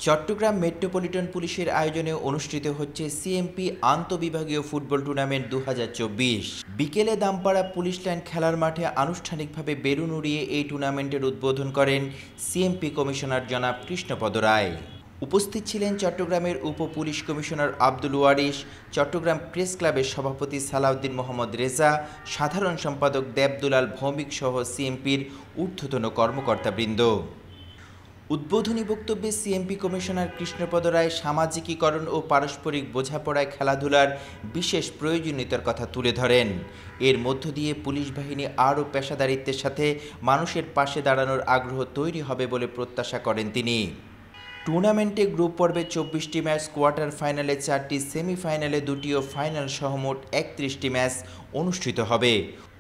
Chittagong metropolitan পুলিশের আয়োজনে অনুষ্ঠিত হচ্ছে সিএমপি আন্তঃবিভাগীয় ফুটবল টুর্নামেন্ট 2024। বিকেলে দামপাড়া পুলিশ লাইন খেলার মাঠে আনুষ্ঠানিকভাবে বেলুন উড়িয়ে এই টুর্নামেন্টের উদ্বোধন করেন সিএমপি কমিশনার জনাব কৃষ্ণপদ রায়। উপস্থিত ছিলেন চট্টগ্রামের উপ পুলিশ কমিশনার আব্দুল ওয়ারিশ, চট্টগ্রাম প্রেস ক্লাবের সভাপতি সালাউদ্দিন মোহাম্মদ রেজা, সাধারণ সম্পাদক দেবদুলাল ভৌমিক সহ সিএমপির ঊর্ধ্বতন কর্মকর্তাবৃন্দ। উদ্বোধনী বক্তব্যে সিএমপি কমিশনার কৃষ্ণপদ রায় সামাজিকীকরণ ও পারস্পরিক বোঝাপড়ায় খেলাধুলার বিশেষ প্রয়োজনীয়তার কথা তুলে ধরেন। এর মধ্য দিয়ে পুলিশ বাহিনী আরও পেশাদারিত্বের সাথে মানুষের পাশে দাঁড়ানোর আগ্রহ তৈরি হবে বলে প্রত্যাশা করেন তিনি। টুর্নামেন্টে গ্রুপ পর্বে 24টি ম্যাচ, কোয়ার্টার ফাইনালে 4টি, সেমিফাইনালে 2টি ও ফাইনাল সহ মোট 31টি ম্যাচ অনুষ্ঠিত হবে।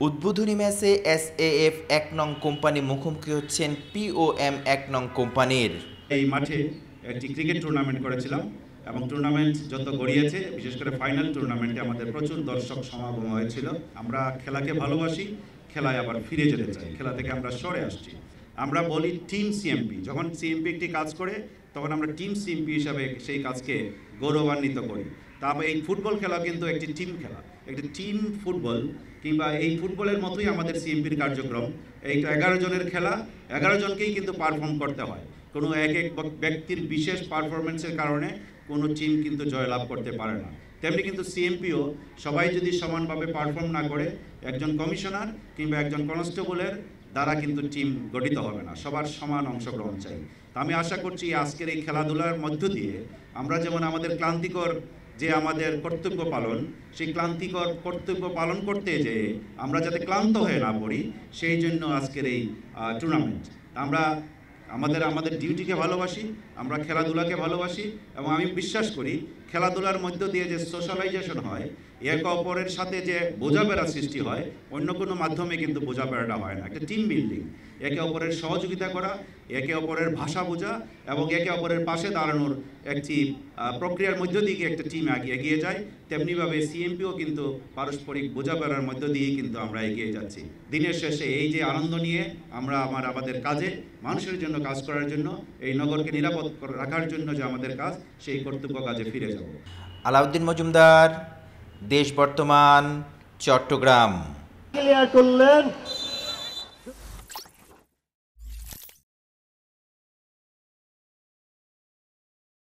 উদ্বোধনী ম্যাচে এসএএফ 1 নং কোম্পানি মুখোমুখি হচ্ছেন পিওএম 1 নং কোম্পানির। এই মাঠে একটি ক্রিকেট টুর্নামেন্ট করেছিলাম এবং টুর্নামেন্ট যত গড়িয়েছে, বিশেষ করে ফাইনাল টুর্নামেন্টে আমাদের প্রচুর দর্শক সমাগম হয়েছিল। আমরা খেলাকে ভালোবাসি, খেলায় আবার ফিরে যেতে চাই, খেলা থেকে আমরা সরে আসছি। আমরা বলি টিম সিএমপি, যখন সিএমপি একটি কাজ করে তখন আমরা টিম সিএমপি হিসাবে সেই কাজকে গৌরবান্বিত করি। তারপর এই ফুটবল খেলা কিন্তু একটি টিম খেলা, একটি টিম ফুটবল, কিংবা এই ফুটবলের মতোই আমাদের সিএমপির কার্যক্রম। এইটা 11 জনের খেলা, 11 জনকেই কিন্তু পারফর্ম করতে হয়। কোনো এক এক ব্যক্তির বিশেষ পারফরমেন্সের কারণে কোনো টিম কিন্তু জয়লাভ করতে পারে না। তেমনি কিন্তু সিএমপিও সবাই যদি সমানভাবে পারফর্ম না করে, একজন কমিশনার কিংবা একজন কনস্টেবলের দ্বারা কিন্তু টিম গঠিত হবে না, সবার সমান অংশগ্রহণ চাই। আমি আশা করছি আজকের এই খেলাধুলার মধ্য দিয়ে আমরা যেমন আমাদের ক্লান্তিকর যে আমাদের কর্তব্য পালন, সেই ক্লান্তিকর কর্তব্য পালন করতে যেয়ে আমরা যাতে ক্লান্ত হয়ে না পড়ি, সেই জন্য আজকের এই টুর্নামেন্ট। আমরা আমাদের ডিউটিকে ভালোবাসি, আমরা খেলাধুলাকে ভালোবাসি এবং আমি বিশ্বাস করি খেলাধুলার মধ্য দিয়ে যে সোশ্যালাইজেশন হয়, একে অপরের সাথে যে বোঝাপড়া সৃষ্টি হয়, অন্য কোনো মাধ্যমে কিন্তু বোঝাপড়াটা হয় না। একটা টিম বিল্ডিং, একে অপরের সহযোগিতা করা, একে অপরের ভাষা বোঝা এবং একে অপরের পাশে দাঁড়ানোর একটি প্রক্রিয়ার মধ্য দিয়ে একটা টিম এগিয়ে যায়। তেমনিভাবে সিএমপিও কিন্তু পারস্পরিক বোঝাপড়ার মধ্য দিয়েই কিন্তু আমরা এগিয়ে যাচ্ছি। দিনের শেষে এই যে আনন্দ নিয়ে আমরা আমাদের কাজে, মানুষের জন্য কাজ করার জন্য, এই নগরকে নিরাপদ রাখার জন্য যে আমাদের কাজ, সেই কর্তব্য কাজে ফিরে যাব। আলাউদ্দিন মজুমদার, দেশ বর্তমান, চট্টগ্রাম। ক্লিয়ার করলেন।